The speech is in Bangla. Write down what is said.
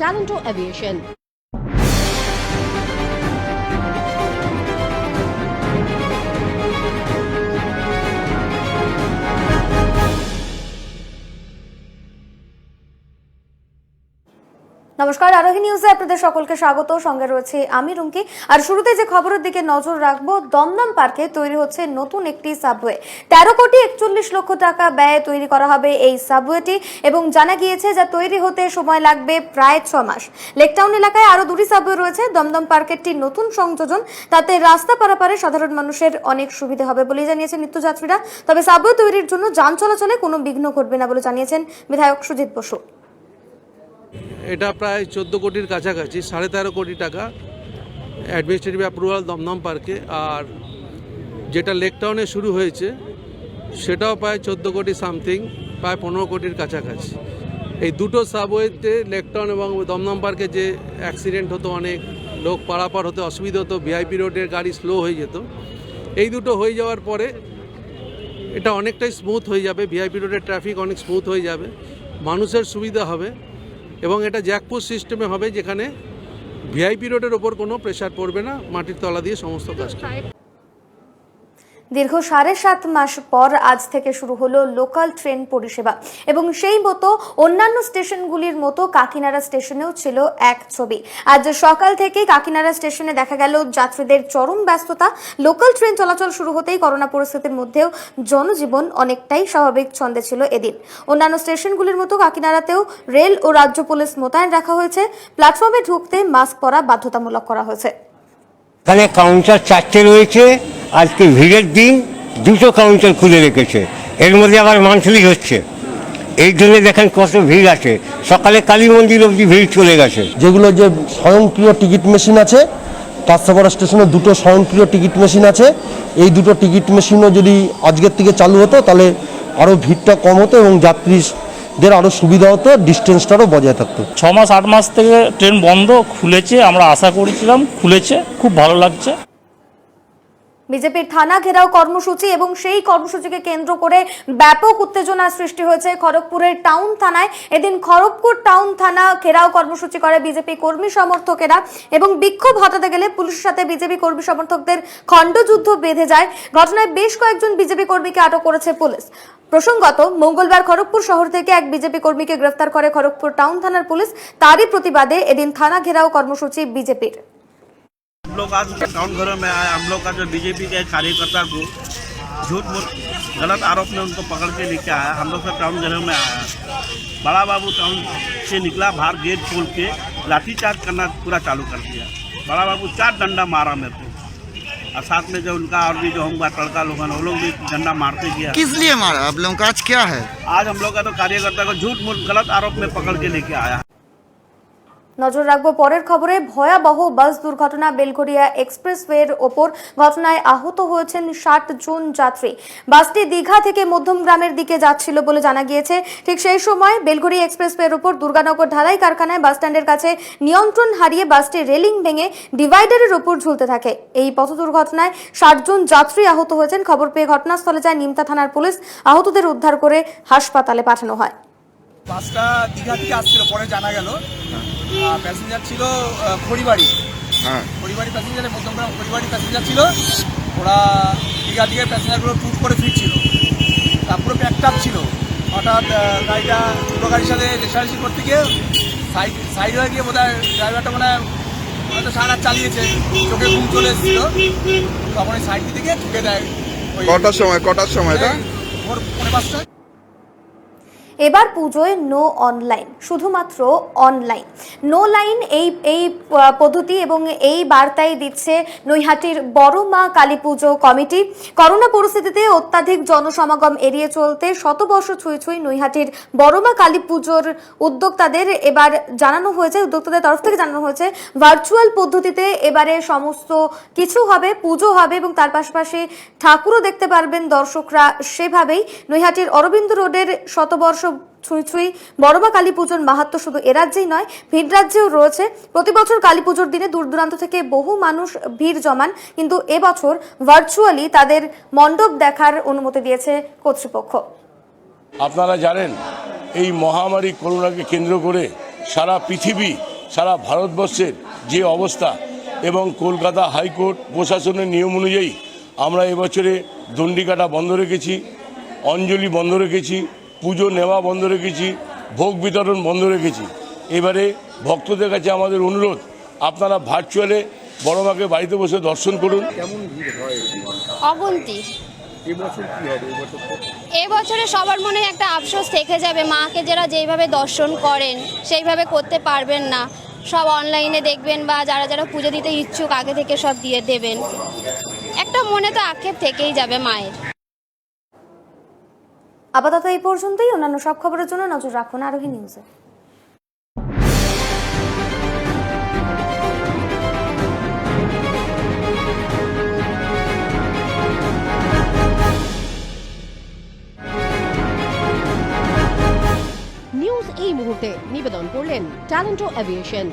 Talento Aviation. নমস্কার, আরোহী নিউজে আপনাদের সকলকে স্বাগত। সঙ্গে রয়েছে আমি রুমকি। আর শুরুতে যে খবরের দিকে নজর রাখবো, দমদম পার্কে তৈরি হচ্ছে নতুন একটি সাবওয়ে। 13 কোটি 41 লক্ষ টাকা ব্যয়ে তৈরি করা হবে এই সাবওয়েটি এবং জানা গিয়েছে যা তৈরি হতে সময় লাগবে প্রায় 6 মাস। লেকটাউন এলাকায় আরো 2টি সাবওয়ে রয়েছে। দমদম পার্কেরটি নতুন সংযোজন, তাতে রাস্তা পারাপারে সাধারণ মানুষের অনেক সুবিধা হবে বলে জানিয়েছেন নিত্যযাত্রীরা। তবে সাবওয়ে তৈরির জন্য যান চলাচলে কোনো বিঘ্ন ঘটবে না বলে জানিয়েছেন বিধায়ক সুজিত বসু। এটা প্রায় 14 কোটির কাছাকাছি, 13.5 কোটি টাকা অ্যাডমিনিস্ট্রেটিভ অ্যাপ্রুভাল দমদম পার্কে। আর যেটা লেকটাউনে শুরু হয়েছে সেটাও প্রায় 14 কোটি সামথিং, প্রায় 15 কোটির কাছাকাছি। এই দুটো সাবওয়েতে লেকটাউন এবং দমদম পার্কে যে অ্যাক্সিডেন্ট হতো, অনেক লোক পারাপার হতে অসুবিধা হতো, ভিআইপি রোডের গাড়ি স্লো হয়ে যেত, এই দুটো হয়ে যাওয়ার পরে এটা অনেকটাই স্মুথ হয়ে যাবে। ভিআইপি রোডের ট্রাফিক অনেক স্মুথ হয়ে যাবে, মানুষের সুবিধা হবে এবং এটা জ্যাকপোস্ট সিস্টেমে হবে, যেখানে ভিআইপি রোডের ওপর কোনো প্রেশার পড়বে না, মাটির তলা দিয়ে সমস্ত কাজ। দীর্ঘ 7.5 মাস পর আজ থেকে শুরু হলো লোকাল ট্রেন পরিষেবা এবং সেই মতো অন্যান্য স্টেশনগুলির মতো কাকিনাড়া স্টেশনেও ছিল এক ছবি। আজ সকাল থেকে কাকিনাড়া স্টেশনে দেখা গেল যাত্রীদের চরম ব্যস্ততা। লোকাল ট্রেন চলাচল শুরু হতেই করোনা পরিস্থিতির মধ্যেও জনজীবন অনেকটাই স্বাভাবিক ছন্দে ছিল এদিন। অন্যান্য স্টেশনগুলির মতো কাকিনাড়াতেও রেল ও রাজ্য পুলিশ মোতায়েন রাখা হয়েছে। প্ল্যাটফর্মে ঢুকতে মাস্ক পরা বাধ্যতামূলক করা হয়েছে। এখানে কাউন্টার 4টে রয়েছে। আজকে ভিড়ের দিন 2টো কাউন্টার খুলে রেখেছে, এর মধ্যে আবার মান্থলি হচ্ছে, এই জন্য দেখেন কত ভিড় আছে। সকালে কালী মন্দির অবধি ভিড় চলে গেছে। যেগুলো যে স্বয়ংক্রিয় টিকিট মেশিন আছে, তারসাপাড়া স্টেশনে 2টো স্বয়ংক্রিয় টিকিট মেশিন আছে। এই 2টো টিকিট মেশিনও যদি আজকের থেকে চালু হতো তাহলে আরও ভিড়টা কম হতো এবং যাত্রীদের আরও সুবিধা হতো, ডিস্টেন্সটারও বজায় থাকতো। 6 মাস 8 মাস থেকে ট্রেন বন্ধ, খুলেছে, আমরা আশা করেছিলাম খুলেছে, খুব ভালো লাগছে। বিজেপির থানা ঘেরাও কর্মসূচি এবং সেই কর্মসূচিকে কেন্দ্র করে ব্যাপক উত্তেজনার সৃষ্টি হয়েছে খড়গপুরের টাউন থানায়। এদিন খড়গপুর টাউন থানা ঘেরাও কর্মসূচি করে বিজেপি কর্মী সমর্থকেরা এবং বিক্ষোভ হটাতে গেলে পুলিশের সাথে বিজেপি কর্মী সমর্থকদের খণ্ডযুদ্ধ বেঁধে যায়। ঘটনায় বেশ কয়েকজন বিজেপি কর্মীকে আটক করেছে পুলিশ। প্রসঙ্গত, মঙ্গলবার খড়গপুর শহর থেকে এক বিজেপি কর্মীকে গ্রেফতার করে খড়গপুর টাউন থানার পুলিশ। তারই প্রতিবাদে এদিন থানা ঘেরাও কর্মসূচি বিজেপির। हम लोग आज टाउन घरों में आए। हम लोग का जो बीजेपी के कार्यकर्ता को झूठ मूठ गलत आरोप में उनको पकड़ के लेके आया। हम लोग सब टाउन घरों में आया। बड़ा बाबू टाउन से निकला, बाहर गेट खोल के लाठीचार्ज करना पूरा चालू कर दिया। बड़ा बाबू 4 डंडा मारा मेरे को, और साथ में जो उनका और भी जो होगा तड़का लोग हैं, वो लोग भी डंडा मारते गया। किस लिए मारा आप लोगों का? आज क्या है? आज हम लोग का तो कार्यकर्ता को झूठ मूठ गलत आरोप में पकड़ के लेके आया। নজর রাখবো পরের খবরে। ভয়াবহ বাস দুর্ঘটনা বেলঘরিয়া এক্সপ্রেসওয়ের ওপর। ঘটনায় আহত হয়েছেন 60 জন যাত্রী। বাসটি দীঘা থেকে মধ্যমগ্রামের দিকে যাচ্ছিল বলে জানা গিয়েছে। ঠিক সেই সময় বেলঘরিয়া এক্সপ্রেসওয়ের ওপর দুর্গানগর ঢালাই কারখানায় বাস স্ট্যান্ডের কাছে নিয়ন্ত্রণ হারিয়ে বাসটি রেলিং ভেঙে ডিভাইডারের ওপর ঝুলতে থাকে। এই পথ দুর্ঘটনায় 60 জন যাত্রী আহত হয়েছেন। খবর পেয়ে ঘটনাস্থলে যায় নিমতা থানার পুলিশ। আহতদের উদ্ধার করে হাসপাতালে পাঠানো হয়। বাসটা দীঘা থেকে আসছিল, পরে জানা গেল প্যাসেঞ্জার ছিল খড়িবাড়ি। খড়িবাড়ি প্যাসেঞ্জারে মধ্যমগ্রাম খড়িবাড়ি প্যাসেঞ্জার ছিল। ওরা দীঘা থেকে প্যাসেঞ্জারগুলো ট্যুর করে ফিরছিল, তারপরে প্যাকটাপ ছিল। হঠাৎ গাড়িটা ছোটো গাড়ির সাথে রেসারেসি করতে গিয়ে সাইড হয়ে গিয়ে বোধহয় ড্রাইভারটা হয়তো সারা চালিয়েছে, চোখে ঘুম চলে এসেছিল, তখন ওই সাইড থেকে ঠুকে দেয়। কটার সময় ভোর 5:30। এবার পুজোয় নো অনলাইন, শুধুমাত্র অনলাইন। নো লাইন এই পদ্ধতি এবং এই বার্তাই দিচ্ছে নৈহাটির বড় মা কালী পুজো কমিটি। করোনা পরিস্থিতিতে অত্যাধিক জনসমাগম এড়িয়ে চলতে শতবর্ষ ছুঁই ছুঁই নৈহাটির বড় মা কালী পুজোর উদ্যোক্তাদের এবার জানানো হয়েছে, উদ্যোক্তাদের তরফ থেকে জানানো হয়েছে ভার্চুয়াল পদ্ধতিতে এবারে সমস্ত কিছু হবে, পুজো হবে এবং তার পাশাপাশি ঠাকুরও দেখতে পারবেন দর্শকরা। সেভাবেই নৈহাটির অরবিন্দ রোডের শতবর্ষ ছুঁই ছুঁই বড়মা কালী পুজোর মাহাত্ম্য শুধু এ রাজ্যেই নয়, ভিন রাজ্যেও রয়েছে। প্রতি বছর কালী পুজোর দিনে দূর দূরান্ত থেকে বহু মানুষ ভিড় জমান, কিন্তু এবছর ভার্চুয়ালি তাদের মণ্ডপ দেখার অনুমতি দিয়েছে কর্তৃপক্ষ। আপনারা জানেন এই মহামারী করোনাকে কেন্দ্র করে সারা পৃথিবী সারা ভারতবর্ষের যে অবস্থা এবং কলকাতা হাইকোর্ট প্রশাসনের নিয়ম অনুযায়ী আমরা এবছরে দণ্ডিকাটা বন্ধ রেখেছি, অঞ্জলি বন্ধ রেখেছি, পুজো নেওয়া বন্ধ রেখেছি, ভোগ বিতরণ বন্ধ রেখেছি। এবারে ভক্তদের কাছে আমাদের অনুরোধ, আপনারা ভার্চুয়ালে বড় মাকে বাড়িতে বসে দর্শন করুন। অগুন্তি এবছরে সবার মনে একটা আফসোস থেকে যাবে, মাকে যারা যেইভাবে দর্শন করেন সেইভাবে করতে পারবেন না, সব অনলাইনে দেখবেন বা যারা যারা পুজো দিতে ইচ্ছুক আগে থেকে সব দিয়ে দেবেন, একটা মনে তো আক্ষেপ থেকেই যাবে মায়ের। আপাতত এই পর্যন্তই। অন্যান্য সব খবরের জন্য নজর রাখুন আরোহী নিউজে। নিউজ এই মুহূর্তে নিবেদন করলেন ট্যালেন্টো এভিয়েশন।